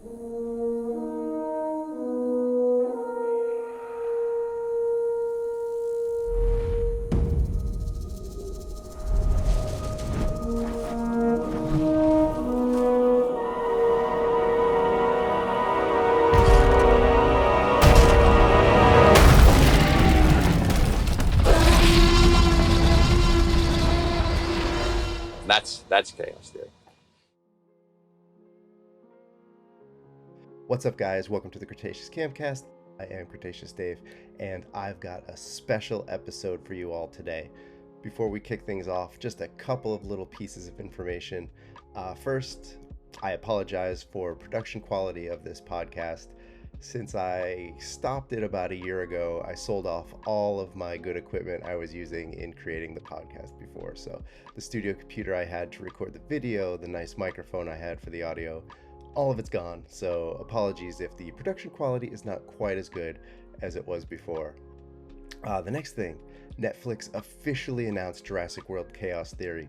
That's chaos theory. What's up, guys? Welcome to the Cretaceous Campcast. I am Cretaceous Dave, and I've got a special episode for you all today. Before we kick things off, just a couple of little pieces of information. First, I apologize for production quality of this podcast. Since I stopped it about a year ago, I sold off all of my good equipment I was using in creating the podcast before. So the studio computer I had to record the video, the nice microphone I had for the audio, all of it's gone. So apologies if the production quality is not quite as good as it was before. The next thing, Netflix officially announced Jurassic World Chaos Theory.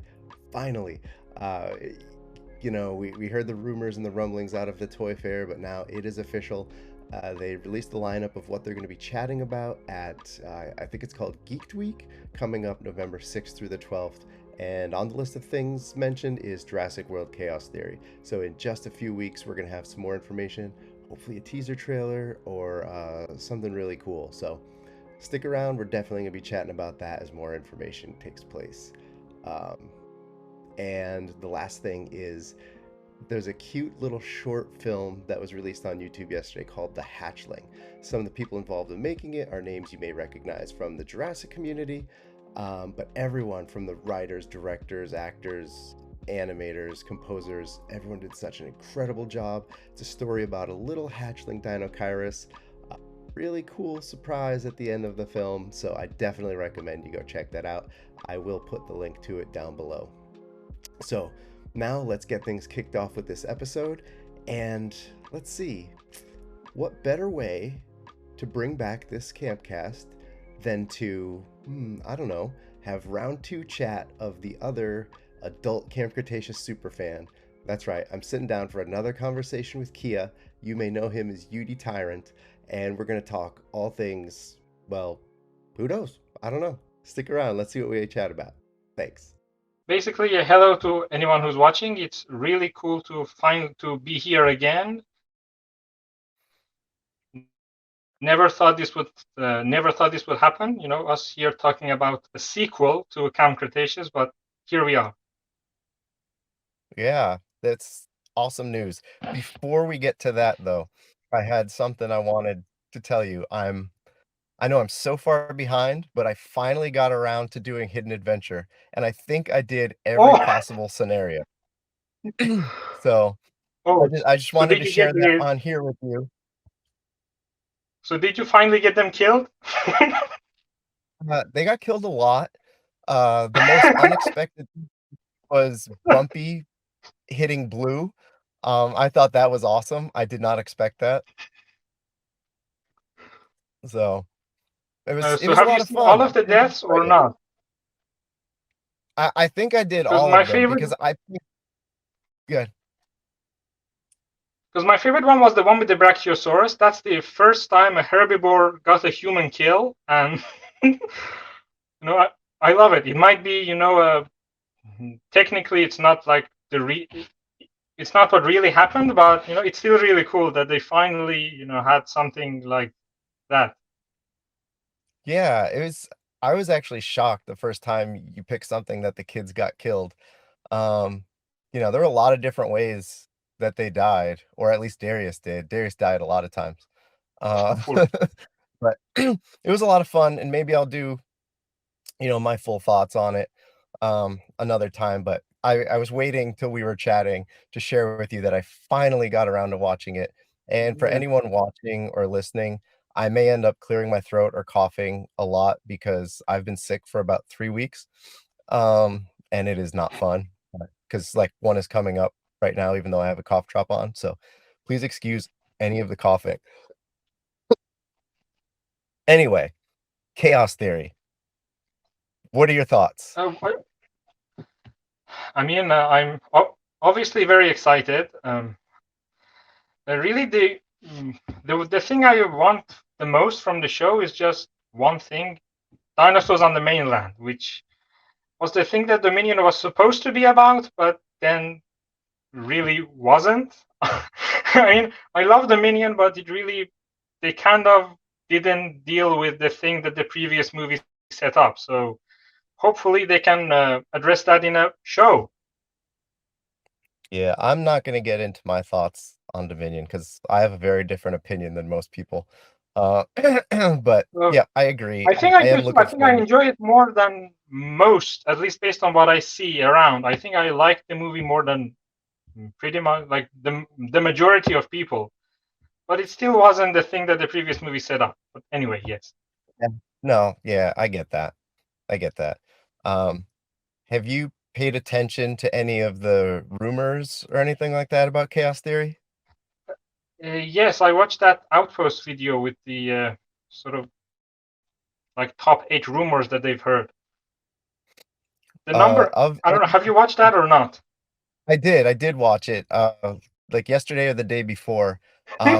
Finally. We heard the rumors and the rumblings out of the Toy Fair, but now it is official. They released the lineup of what they're going to be chatting about at, I think it's called Geeked Week, coming up November 6th through the 12th. And on the list of things mentioned is Jurassic World Chaos Theory. So in just a few weeks, we're going to have some more information, hopefully a teaser trailer or something really cool. So stick around. We're definitely going to be chatting about that as more information takes place. And the last thing is there's a cute little short film that was released on YouTube yesterday called The Hatchling. Some of the people involved in making it are names you may recognize from the Jurassic community, but everyone from the writers, directors, actors, animators, composers, everyone did such an incredible job. It's a story about a little hatchling Dinochirus. Really cool surprise at the end of the film, so I definitely recommend you go check that out. I will put the link to it down below. So now let's get things kicked off with this episode, and let's see, what better way to bring back this Campcast than to, I don't know, have round 2 chat of the other adult Camp Cretaceous superfan. That's right, I'm sitting down for another conversation with Kia. You may know him as YutyTyrant, and we're going to talk all things, well, who knows? I don't know. Stick around, let's see what we chat about. Thanks. Basically, hello to anyone who's watching. It's really cool to be here again. Never thought this would happen. You know, us here talking about a sequel to Camp Cretaceous, but here we are. Yeah, that's awesome news. Before we get to that, though, I had something I wanted to tell you. I know I'm so far behind, but I finally got around to doing Hidden Adventure, and I think I did every possible scenario. So I just wanted to share that on here with you. So did you finally get them killed? They got killed a lot. The most unexpected was Bumpy hitting Blue. I thought that was awesome. I did not expect that. So it was So a have lot you of seen fun. all of the deaths or not? I think I did all of them because I think good. Because my favorite one was the one with the Brachiosaurus. That's the first time a herbivore got a human kill, and I love it. It might be, technically it's not like it's not what really happened, but it's still really cool that they finally, had something like that. Yeah, I was actually shocked the first time you picked something that the kids got killed. There were a lot of different ways that they died, or at least Darius did. Darius died a lot of times. But it was a lot of fun, and maybe I'll do, my full thoughts on it another time. But I was waiting till we were chatting to share with you that I finally got around to watching it. And for anyone watching or listening, I may end up clearing my throat or coughing a lot because I've been sick for about 3 weeks. And it is not fun because like one is coming up right now, even though I have a cough drop on. So please excuse any of the coughing. Anyway, chaos theory. What are your thoughts? I mean, I'm obviously very excited. really the thing I want the most from the show is just one thing: dinosaurs on the mainland, which was the thing that Dominion was supposed to be about, but then really wasn't. I mean, I love Dominion, but they kind of didn't deal with the thing that the previous movie set up. So hopefully they can address that in a show. Yeah, I'm not gonna get into my thoughts on Dominion because I have a very different opinion than most people. Uh, but So yeah, I agree. I think I am I looking think I forward. enjoy it more than most, at least based on what I see around. I think I like the movie more than pretty much like the majority of people. But it still wasn't the thing that the previous movie set up. But anyway, yes. Yeah. No, yeah, I get that. I get that. Um, have you paid attention to any of the rumors or anything like that about chaos theory? Yes, I watched that Outpost video with the sort of like top 8 rumors that they've heard. The number, Of I don't know. Have you watched that or not? I did watch it, like yesterday or the day before,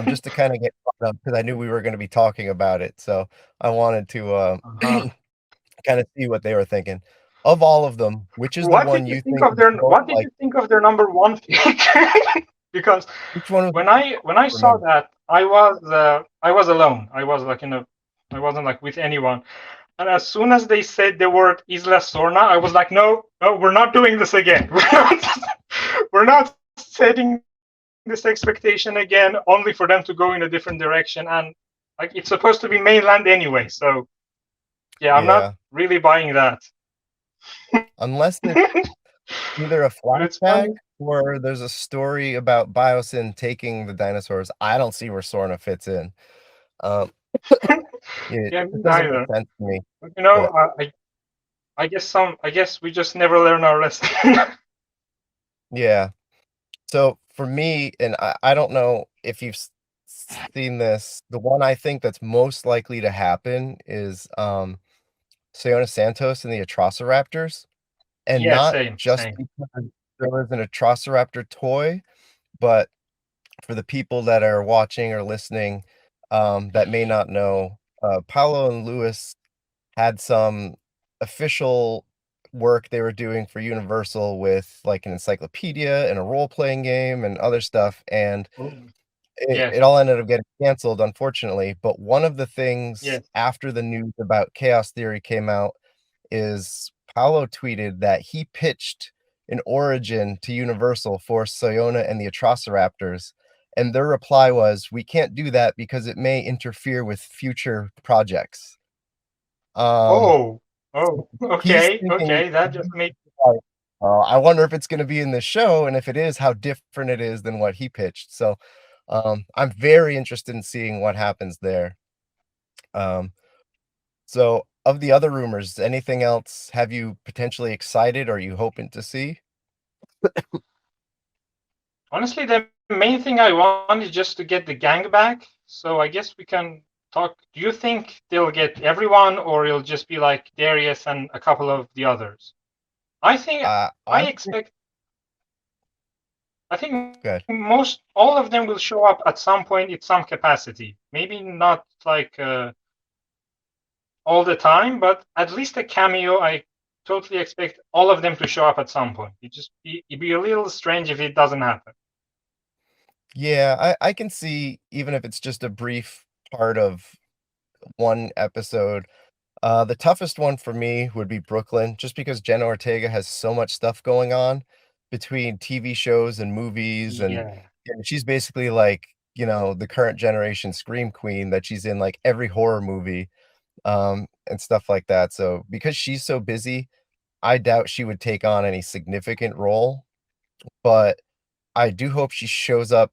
just to kind of get caught up because I knew we were going to be talking about it. So I wanted to Uh-huh. kind of see what they were thinking. Of all of them, which is the What did one you you think think of is their most What did like? you think of their number one pick? Because Which one was when I saw remember? that, I was alone. I was like I wasn't like with anyone. And as soon as they said the word Isla Sorna, I was like, no, no, we're not doing this again. We're not setting this expectation again, only for them to go in a different direction. And like it's supposed to be mainland anyway. So yeah, I'm not Yeah, really buying that. unless it's either a But it's flashback funny. or there's a story about Biosyn taking the dinosaurs. I don't see where Sorna fits in. Um, it Yeah, it me doesn't make neither. sense to me. But, you know, But I guess we just never learn our lesson. yeah. So for me, and I don't know if you've seen this, the one I think that's most likely to happen is Sayona Santos and the Atrociraptors, and Yeah, not same, just same. because there was an Atrociraptor toy, but for the people that are watching or listening that may not know, Paolo and Lewis had some official work they were doing for Universal with like an encyclopedia and a role-playing game and other stuff, and Oh, it yes, all ended up getting canceled, unfortunately. But one of the things yes. after the news about Chaos Theory came out is Paolo tweeted that he pitched an origin to Universal for Siona and the Atrociraptors, and their reply was, "We can't do that because it may interfere with future projects." Um, Oh, oh, he's okay, thinking, okay. That just made like, I wonder if it's gonna be in this show, and if it is, how different it is than what he pitched. So, I'm very interested in seeing what happens there. Um, so of the other rumors, anything else have you potentially excited or are you hoping to see? honestly the main thing I want is just to get the gang back. So I guess we can talk. Do you think they'll get everyone, or it'll just be like Darius and a couple of the others? I think I Honestly, expect. I think good. most all of them will show up at some point in some capacity. Maybe not like all the time, but at least a cameo. I totally expect all of them to show up at some point. It'd be a little strange if it doesn't happen. Yeah, I can see even if it's just a brief part of one episode. The toughest one for me would be Brooklyn, just because Jenna Ortega has so much stuff going on between TV shows and movies, Yeah. and she's basically like, the current generation scream queen that she's in like every horror movie, and stuff like that. So because she's so busy, I doubt she would take on any significant role, but I do hope she shows up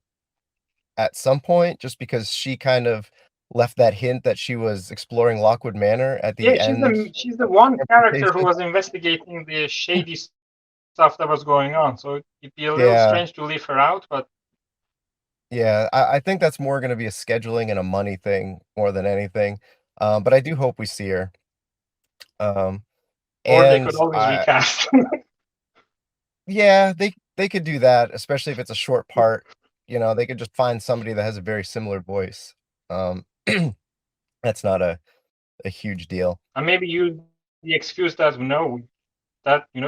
at some point just because she kind of left that hint that she was exploring Lockwood Manor at Yeah, the end. she's the one Camp character who Cretaceous. was investigating the shady stuff that was going on. So it'd be a little Yeah, strange to leave her out, but yeah, I think that's more gonna be a scheduling and a money thing more than anything, but I do hope we see her, um, or they could and always I recast. yeah, they could do that, especially if it's a short part. they could just find somebody that has a very similar voice. That's not a huge deal. And maybe use the excuse that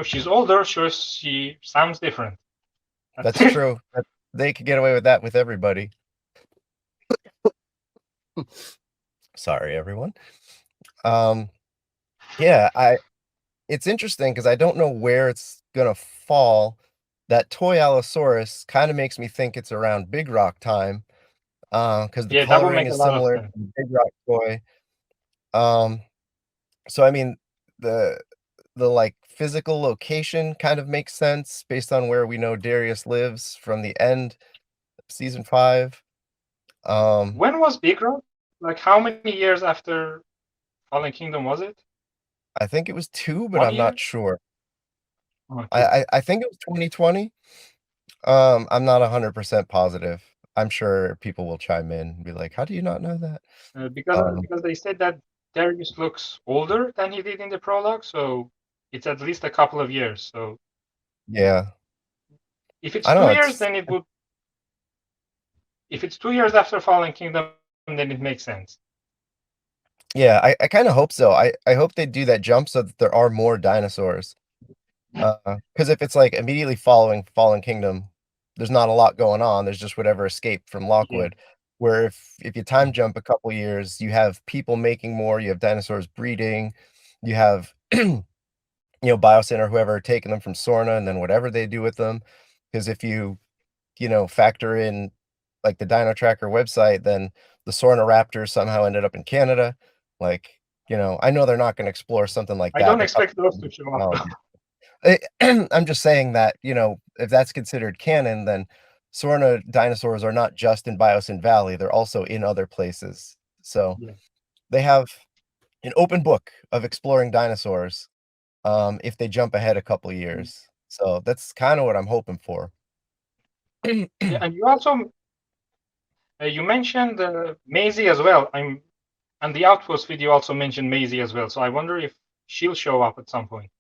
she's older, so she sounds different. That's true. They could get away with that with everybody. Sorry, everyone. Yeah, it's interesting because I don't know where it's gonna fall. That toy Allosaurus kind of makes me think it's around Big Rock time, because the Yeah, that would coloring make a is lot of similar to sense. the Big Rock toy. So I mean, the like physical location kind of makes sense based on where we know Darius lives from the end of season 5. When was Big Rock? Like, how many years after Fallen Kingdom was it? I think it was 2, but 1 I'm year? not sure. Oh, 2. I think it was 2020. I'm not 100% positive. I'm sure people will chime in and be like, "How do you not know that?" Because they said that Darius looks older than he did in the prologue, so it's at least a couple of years. So Yeah. if it's I know 2 years, then it would. If it's 2 years after Fallen Kingdom, then it makes sense. Yeah, I kinda hope so. I hope they do that jump so that there are more dinosaurs. Because if it's, like, immediately following Fallen Kingdom, there's not a lot going on, there's just whatever escaped from Yeah. Lockwood, where if you time jump a couple years, you have people making more, you have dinosaurs breeding, you have, Biosyn or whoever taking them from Sorna and then whatever they do with them. Because if you factor in, like, the Dino Tracker website, then the Sorna raptors somehow ended up in Canada. Like, I know they're not gonna explore something like I that don't in a couple expect those to show up. of I'm just saying that, if that's considered canon, then Sorna dinosaurs are not just in Biosyn Valley, they're also in other places. So, Yeah. they have an open book of exploring dinosaurs, if they jump ahead a couple years. So, that's kinda what I'm hoping for. Yeah, and you also you mentioned Maisie as well. And the Outpost video also mentioned Maisie as well. So I wonder if she'll show up at some point.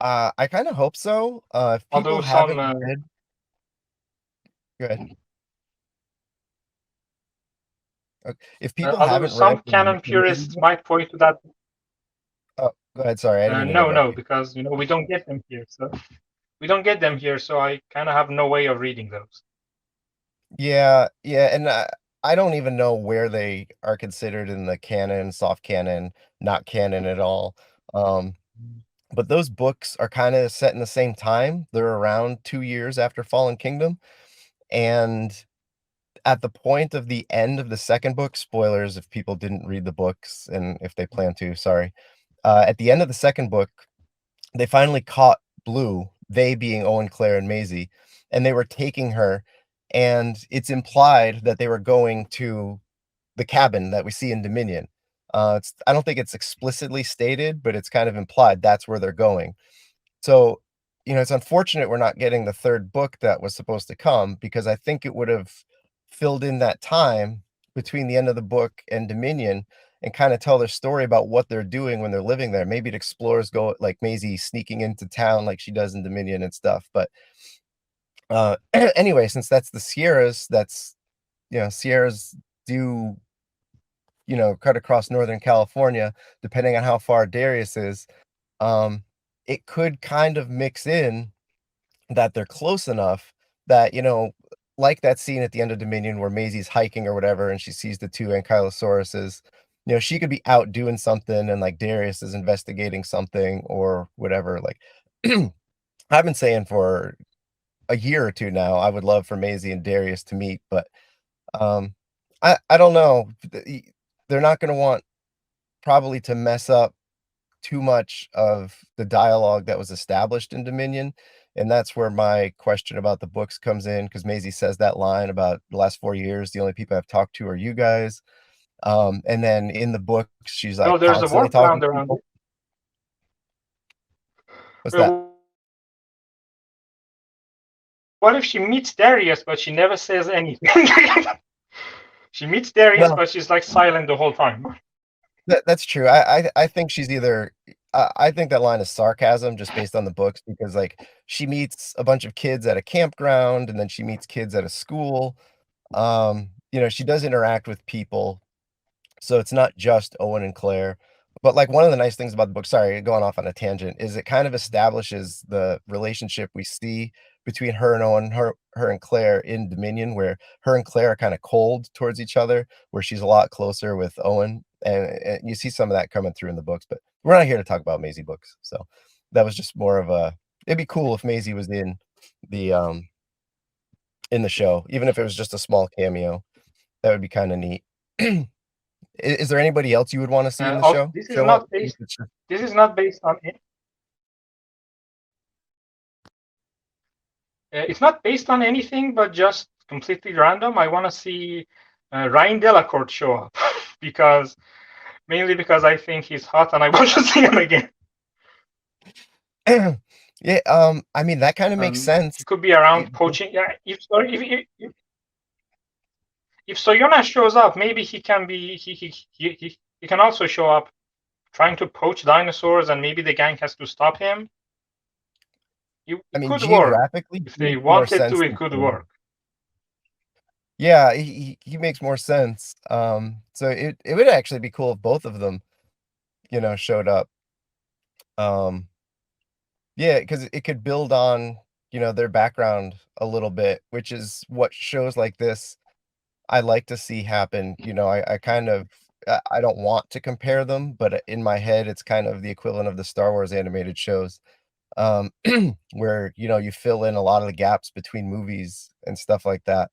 I kinda hope so. If people Although some haven't read Go ahead. If people although haven't read some canon the Maisie purists book. might point to that. Oh, go ahead, sorry, I didn't mean to interrupt No, you. because we don't get them here. So we don't get them here. So I kind of have no way of reading those. Yeah, yeah, and I don't even know where they are considered in the canon, soft canon, not canon at all. Um, but those books are kinda set in the same time. They're around 2 years after Fallen Kingdom, and at the point of the end of the 2nd book, spoilers if people didn't read the books and if they plan to, sorry. At the end of the 2nd book, they finally caught Blue, they being Owen, Claire, and Maisie, and they were taking her, and it's implied that they were going to the cabin that we see in Dominion. I don't think it's explicitly stated, but it's kind of implied that's where they're going. So, it's unfortunate we're not getting the 3rd book that was supposed to come because I think it would have filled in that time between the end of the book and Dominion and kinda tell their story about what they're doing when they're living there. Maybe it explores go like Maisie sneaking into town like she does in Dominion and stuff, but, anyway, since that's the Sierras, Sierras do, cut across Northern California, depending on how far Darius is, um, it could kind of mix in that they're close enough that, like that scene at the end of Dominion where Maisie's hiking or whatever, and she sees the 2 ankylosauruses, she could be out doing something and, like, Darius is investigating something or whatever, like, I've been saying for a year or 2 now, I would love for Maisie and Darius to meet, but, um, I don't know. They're not gonna want probably to mess up too much of the dialogue that was established in Dominion, and that's where my question about the books comes in, because Maisie says that line about the last 4 years, "The only people I've talked to are you guys." And then in the book, she's, like, No, there's a constantly talking workaround to around people. it. What's that? What if she meets Darius, but she never says anything? She meets Darius, Well, but she's like silent the whole time. that's true. I think she's either I think that line is sarcasm just based on the books because, like, she meets a bunch of kids at a campground, and then she meets kids at a school. She does interact with people, so it's not just Owen and Claire. But, like, one of the nice things about the book, sorry, going off on a tangent, is it kind of establishes the relationship we see between her and Owen, her and Claire in Dominion, where her and Claire are kinda cold towards each other, where she's a lot closer with Owen, and you see some of that coming through in the books, but we're not here to talk about Maisie books, so that was just more of a it'd be cool if Maisie was the, um in the show, even if it was just a small cameo. That would be kinda neat. Is there anybody else you would wanna see in the Also, show show up? If it's just this is not based on it's not based on anything, but just completely random. I want to see Ryan Delacourt show up mainly because I think he's hot and I want to see him again. Yeah, I mean, that kinda makes sense. He could be around poaching. Yeah, if Soyona shows up, maybe he can be he can also show up trying to poach dinosaurs, and maybe the gang has to stop him. It I mean, could work. geographically, If he they makes more wanted to, sense it than could Soyona. work. Yeah, he makes more sense. So it would actually be cool if both of them, showed up. Um, yeah, because it could build on, their background a little bit, which is what shows like this I like to see happen. I kind of I don't want to compare them, but in my head, it's kind of the equivalent of the Star Wars animated shows, um, where, you fill in a lot of the gaps between movies and stuff like that.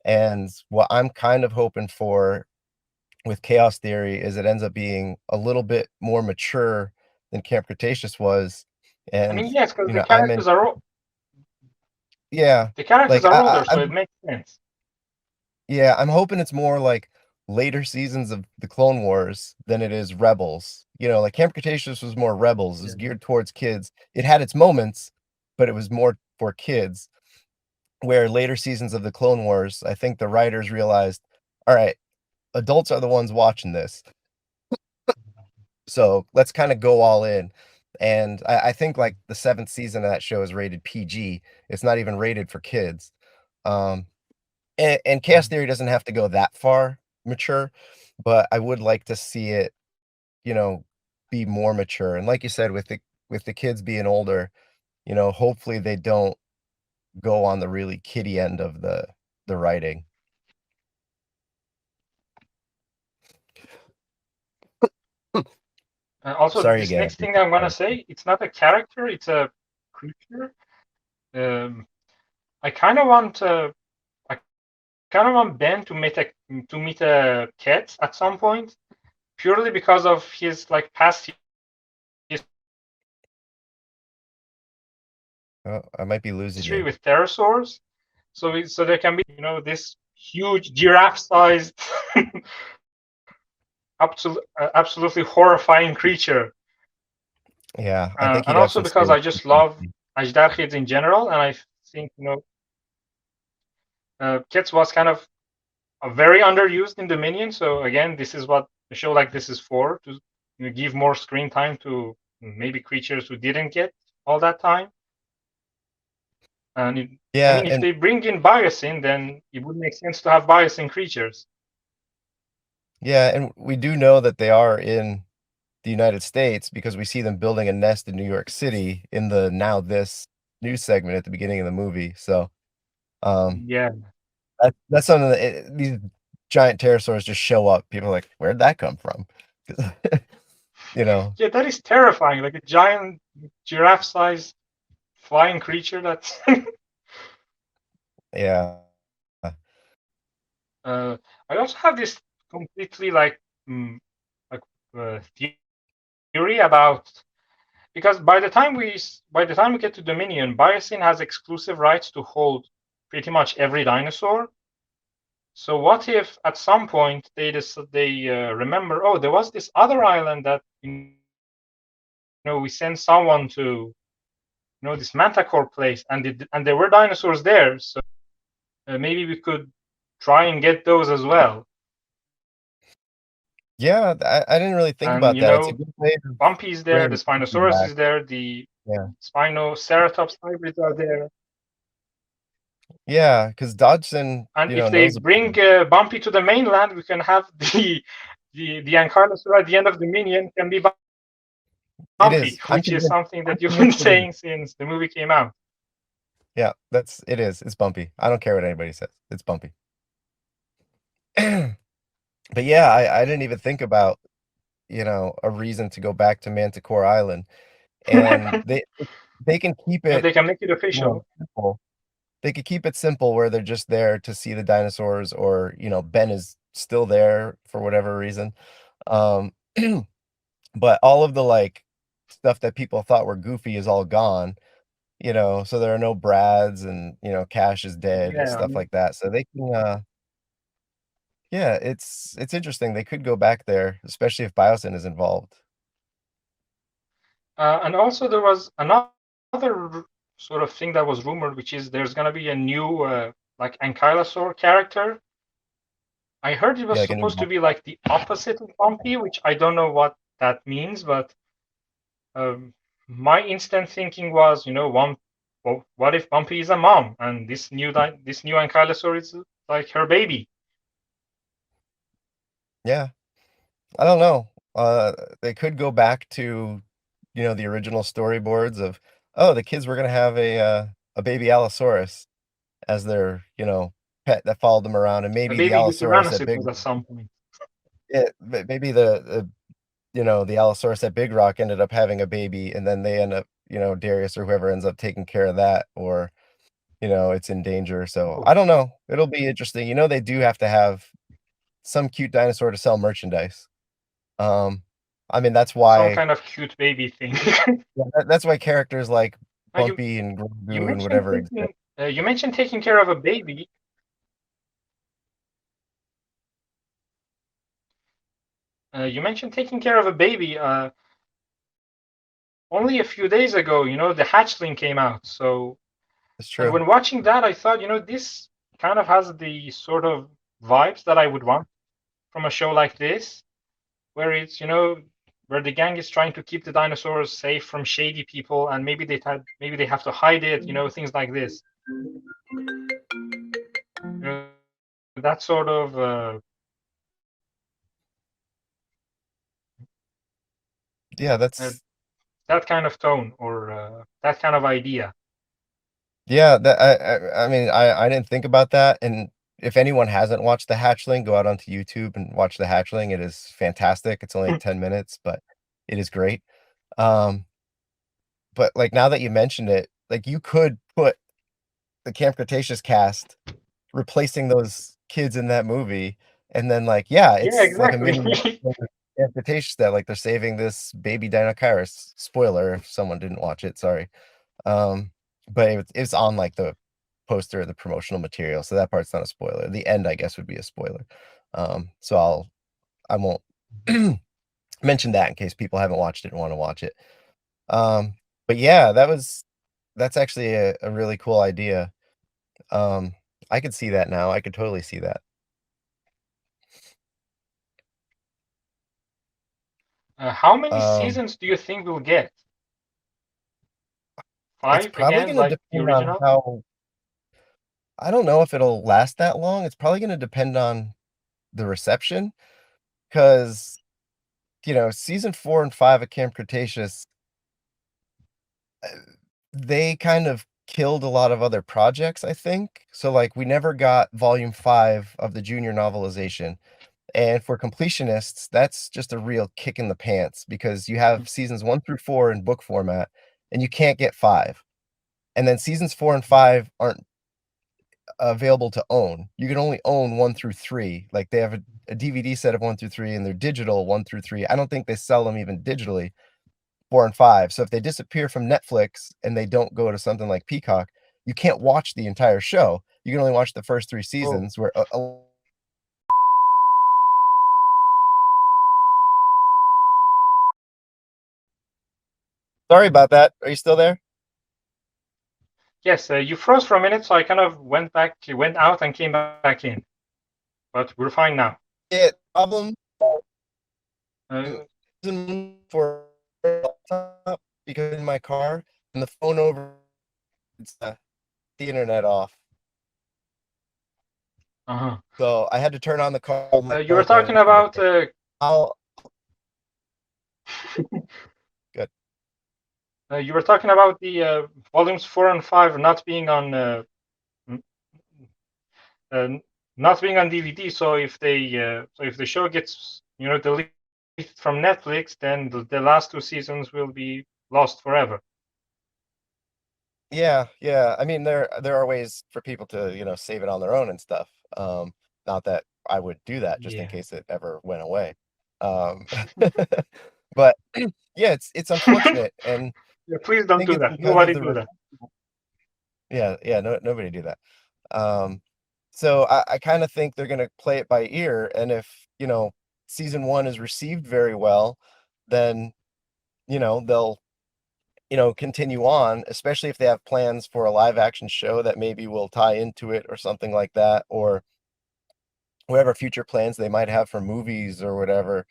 And what I'm kind of hoping for with Chaos Theory is it ends up being a little bit more mature than Camp Cretaceous was, I and, mean, yes, because I'm in yeah, the characters like, are older, so it makes sense. yeah, I'm hoping it's more like later seasons of the Clone Wars than it is Rebels. Like Camp Cretaceous was more Rebels, is geared towards kids. It had its moments, but it was more for kids. Where later seasons of the Clone Wars, I think the writers realized, all right, adults are the ones watching this, so let's kind of go all in. And I think like the seventh season of that show is rated PG. It's not even rated for kids. Um, and Chaos Theory doesn't have to go that far mature, but I would like to see it, you know, be more mature. And like you said, with the kids being older, hopefully they don't go on the really kiddie end of the writing. Also, Sorry this again. next thing I'm gonna say, it's not a character; it's a creature. I kind of want Ben to meet a cat at some point, purely because of his like past Oh, I might be losing history you. with pterosaurs. So there can be this huge giraffe-sized, absolutely horrifying creature. Yeah, I think he'd And have also some because serious I just love PTSD. Ajdarchids in general, and I think Kits was kind of very underused in Dominion. So again, this is what a show like this is for, to give more screen time to maybe creatures who didn't get all that time. And I Yeah, mean, if and they bring in biosin, then it would make sense to have biosin creatures. yeah, and we do know that they are in the United States because we see them building a nest in New York City in the Now This news segment at the beginning of the movie. So, um, Yeah, that's something that these giant pterosaurs just show up. People are like, "Where'd that come from?" You know? yeah, that is terrifying. Like a giant giraffe-sized flying creature. That's Yeah. I also have this completely like theory about, because by the time we get to Dominion, Biosyn has exclusive rights to hold pretty much every dinosaur. So what if at some point they remember, oh, there was this other island that we sent someone to, this Manticore place, and there were dinosaurs there. So maybe we could try and get those as well. Yeah, I didn't really think And about that. It's a good way to Bumpy is there, bring the the creature Spinosaurus back. is there, the Yeah. Spinoceratops hybrids are there. Yeah, because Dodgson, And if they knows bring Bumpy to the mainland, we can have the Ankylosaur at the end of the Minion can be it Bumpy, is. which is something I'm that you've been convinced it is. saying since the movie came out. Yeah, it is. It's bumpy. I don't care what anybody says. It's bumpy. But yeah, I didn't even think about, a reason to go back to Manticore Island. And they can keep And it, they can make it official. simple. They could keep it simple where they're just there to see the dinosaurs, or, Ben is still there for whatever reason. Um, but all of the, like, stuff that people thought were goofy is all gone, so there are no Brads, and, Cash is dead and Yeah. stuff like that. So they can, yeah, it's interesting. They could go back there, especially if Biosyn is involved. And also there was another sort of thing that was rumored, which is there's going to be a new like Ankylosaur character. I heard it was Yeah, like a new supposed to be like the opposite of Bumpy, which I don't know what that means, but um, my instant thinking was, well, what if Bumpy is a mom and this new Ankylosaur is like her baby? Yeah. I don't know. They could go back to, the original storyboards of, oh, the kids were gonna have a baby Allosaurus as their, pet that followed them around, and A maybe the baby Allosaurus Eutyranus at it Big was at some point. maybe the Allosaurus at Big Rock ended up having a baby, and then they end up, Darius or whoever ends up taking care of that, or, it's in danger. So Oh, I don't know. It'll be interesting. They do have to have some cute dinosaur to sell merchandise. Um, I mean, that's some why kind of cute baby thing. yeah, that's why characters like Uh, you Bumpy and you Grogu and mentioned whatever exist. taking care of a baby. You mentioned taking care of a baby. Only a few days ago, the hatchling came out. So, It's and true. when watching that, I thought, this kind of has the sort of vibes that I would want from a show like this, where it's, where the gang is trying to keep the dinosaurs safe from shady people, and maybe they have to hide it, things like this. You know, that sort of Yeah, uh, that's that kind of tone or that kind of idea. yeah, that I mean, I didn't think about that, and if anyone hasn't watched The Hatchling, go out onto YouTube and watch The Hatchling. It is fantastic. It's only like 10 minutes, but it is great. Um, but, like, now that you mentioned it, like, you could put the Camp Cretaceous cast replacing those kids in that movie, and then, like, yeah, Yeah, it's like a exactly. mini Camp Cretaceous, that, like, they're saving this baby Dinocaris. Spoiler if someone didn't watch it, sorry. Um, but it's on, like, the poster, the promotional material, so that part's not a spoiler. The end, I guess, would be a spoiler. So I won't mention that in case people haven't watched it and wanna watch it. Um, but yeah, that's actually a really cool idea. Um, I could see that now. I could totally see that. How many Um, seasons do you think we'll get? it's Five probably again, gonna like the depend on original? how I don't know if it'll last that long. It's probably gonna depend on the reception, 'cause, season 4 and 5 of Camp Cretaceous, uh, they kind of killed a lot of other projects, I think. So, like, we never got volume 5 of the junior novelization, and for completionists, that's just a real kick in the pants, because you have seasons 1 through 4 in book format, and you can't get 5. And then seasons 4 and 5 aren't available to own. You can only own 1 through 3. Like, they have a DVD set of 1 through 3, and they're digital 1 through 3. I don't think they sell them even digitally, 4 and 5. So if they disappear from Netflix and they don't go to something like Peacock, you can't watch the entire show. You can only watch the first 3 Oh, seasons, where a Sorry about that. Are you still there? yes, you froze for a minute, so I kind of went out and came back in. But we're fine now. Yeah, problem For laptop because in my car and the phone over, it's the internet off. Uh-huh. So I had to turn on the car. You were talking about I'll good. you were talking about the volumes 4 and 5 not being on not being on DVD. So if the show gets deleted from Netflix, then the last 2 seasons will be lost forever. Yeah. I mean, there are ways for people to save it on their own and stuff. Not that I would do that just in Yeah. case it ever went away. But yeah, it's unfortunate, and Yeah, please I don't think do it's that. because of Nobody the do that. no, nobody do that. So I kind of think they're gonna play it by ear, and if season one is received very well, then they'll continue on, especially if they have plans for a live action show that maybe will tie into it or something like that, or whatever future plans they might have for movies or whatever.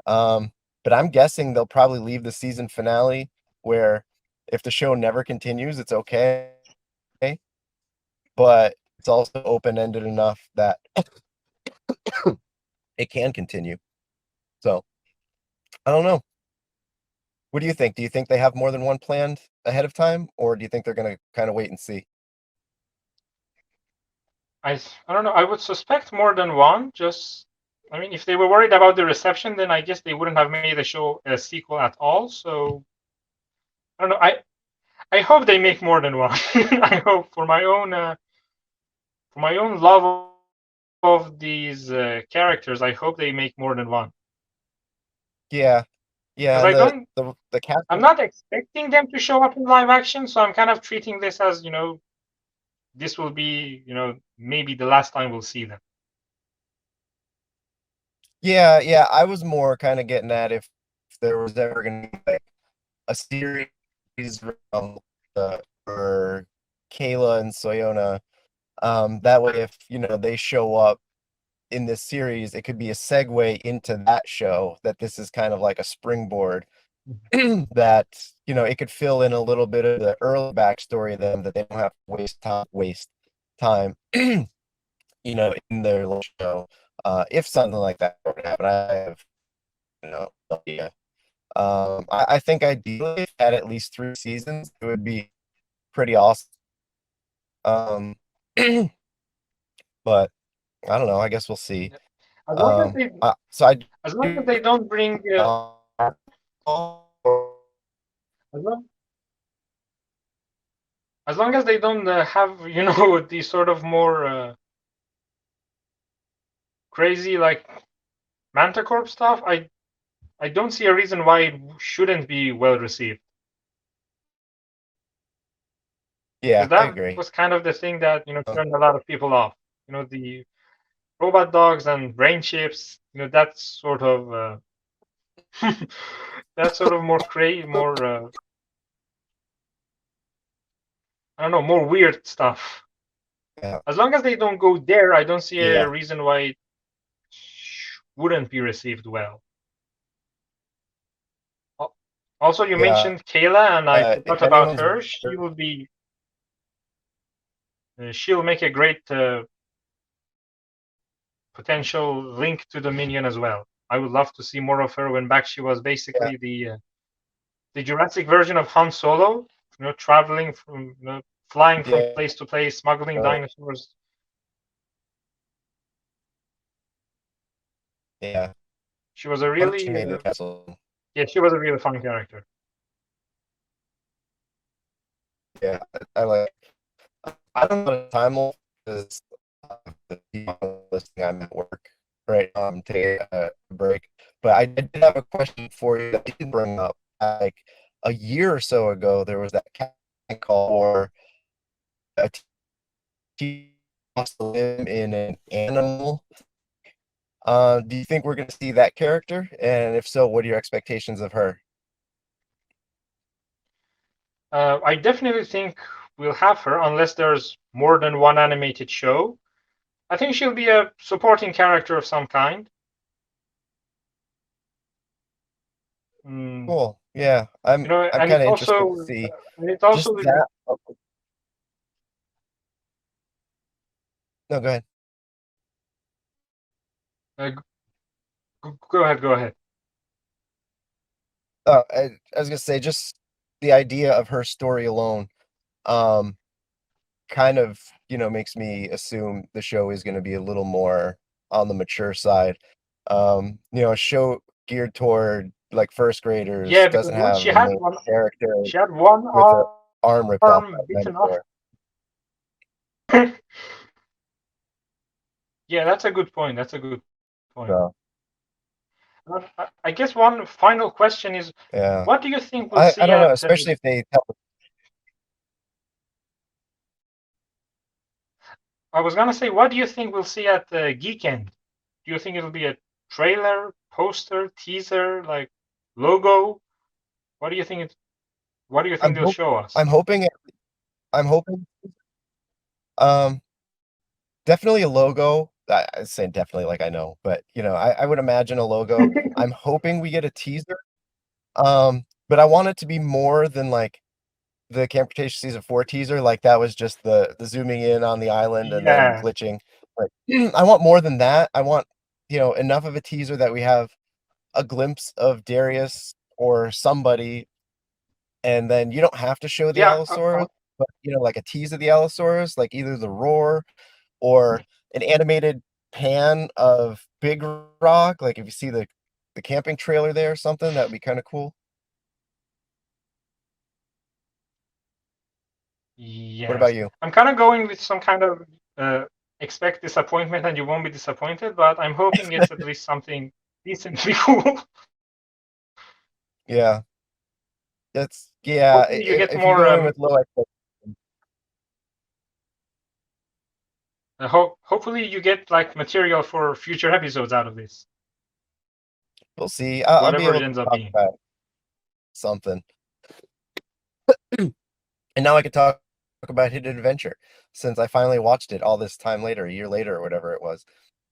But I'm guessing they'll probably leave the season finale where if the show never continues, it's okay, but it's also open-ended enough that it can continue. So I don't know. What do you think? Do you think they have more than one planned ahead of time, or do you think they're going to kind of wait and see? I don't know. I would suspect more than one. I mean, if they were worried about the reception, then I guess they wouldn't have made the show a sequel at all. So I don't know. I hope they make more than one. I hope for my own love of these characters, I hope they make more than one. Yeah, Because and the cast. I'm not expecting them to show up in live action, so I'm kind of treating this as this will be maybe the last time we'll see them. Yeah, I was more kind of getting at if there was ever going to be like a series for Kayla and Soyona. That way, if they show up in this series, it could be a segue into that show. That this is kind of like a springboard that it could fill in a little bit of the early backstory of them that they don't have to waste time in their little show. If something like that would happen, I have no idea. I think ideally, if at least 3 seasons, it would be pretty awesome. But I don't know. I guess we'll see. As long as they, So I as long as they don't bring, as long, as long as they don't have the sort of more crazy like Manticore stuff, I don't see a reason why it shouldn't be well received. Yeah, Because I that agree. was kind of the thing that turned a lot of people off. The robot dogs and brain chips. That sort of more crazy, more I don't know, more weird stuff. Yeah. As long as they don't go there, I don't see a Yeah. reason why it wouldn't be received well. Also, you mentioned Kayla, and I If forgot about anyone's her. She'll make a great potential link to Dominion as well. I would love to see more of her. When back, she was basically the Jurassic version of Han Solo. Traveling from, flying from place to place, smuggling dinosaurs. Yeah. She was a really, she was a really fun character. Yeah, I don't know the time because listening. I'm at work right now. I'm taking a break, but I did have a question for you that you didn't bring up. Like a year or so ago, there was that call for a lost a limb in an animal. Do you think we're going to see that character? And if so, what are your expectations of her? I definitely think we'll have her unless there's more than one animated show. I think she'll be a supporting character of some kind. Cool. Yeah, I'm and kind it's of interested to also see and it's just also that. Oh, no, go ahead. go ahead, go ahead. Oh, I was gonna say just the idea of her story alone, um, kind of makes me assume the show is going to be a little more on the mature side. A show geared toward like first graders Yeah, because doesn't once have a main character she had one with an arm ripped off by arm a bitten off. dinosaur. Yeah, that's a good point. That's a good point. So I guess one final question is, yeah, what do you think we'll I see don't know, at? especially if they tell. I was gonna say, what do you think we'll see at Geekend? Do you think it'll be a trailer, poster, teaser, like logo? What do you think? What do you think I'm they'll hope show us? I'm hoping I'm hoping um definitely a logo. I say definitely like I know, but I would imagine a logo. I'm hoping we get a teaser. But I want it to be more than like the Camp Cretaceous season 4 teaser. Like that was just the zooming in on the island and then Yeah, glitching. But I want more than that. I want, enough of a teaser that we have a glimpse of Darius or somebody, and then you don't have to show the yeah. Allosaurus, but like a tease of the Allosaurus, like either the roar or an animated pan of Big Rock. Like if you see the camping trailer there or something, that would be kind of cool. What about Yes, you? I'm kind of going with some kind of expect disappointment and you won't be disappointed, but I'm hoping it's at least something decently cool. Yeah, yeah. Hopefully, you get If you more. go in with low expectations, Hopefully, you get like material for future episodes out of this, we'll see. I'll be whatever able it to ends up talk being. about something, and now I can talk about Hidden Adventure since I finally watched it all this time later, a year later or whatever it was.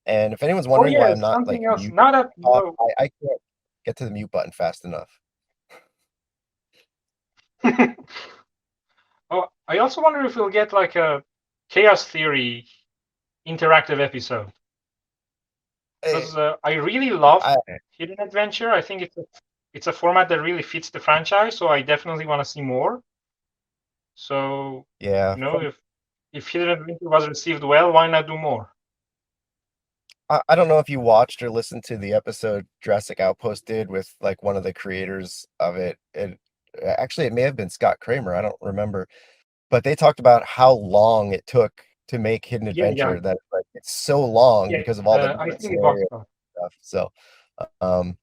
And if anyone's Oh wondering why yeah, I'm not like something else. mute Now that talk, no. I can't get to the mute button fast enough. Oh, I also wonder if we'll get like a chaos theory interactive episode Eh, because I really love I Hidden Adventure. I think it's a format that really fits the franchise, so I definitely want to see more. So yeah. if Hidden Adventure was received well, why not do more? I don't know if you watched or listened to the episode Jurassic Outpost did with like one of the creators of it. Actually it may have been Scott Kramer. I don't remember. But they talked about how long it took to make Hidden Yeah, yeah, Adventure, that like it's so long yeah. because of all the I different think it was scenarios fun. and stuff. So, um,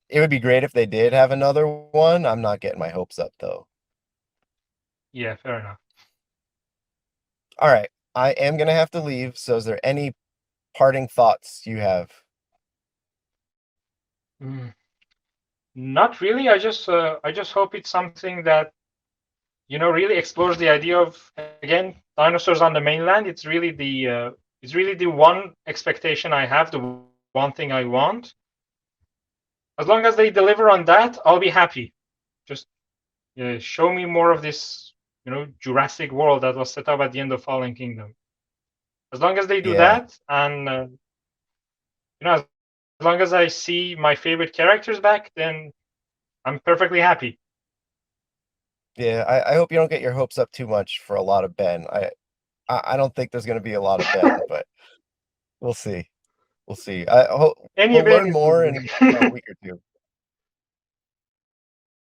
it would be great if they did have another one. I'm not getting my hopes up though. Yeah, fair enough. All right, I am gonna have to leave. So, is there any parting thoughts you have? Mm. Not really. I just hope it's something that really explores the idea of again dinosaurs on the mainland. It's really the one expectation I have, the one thing I want. As long as they deliver on that, I'll be happy. Just show me more of this, Jurassic world that was set up at the end of Fallen Kingdom. As long as they do Yeah, that, and as long as I see my favorite characters back, then I'm perfectly happy. yeah. I hope you don't get your hopes up too much for a lot of Ben. I don't think there's gonna be a lot of Ben, but we'll see. We'll see. Any We'll Ben learn is more in a good. week or two.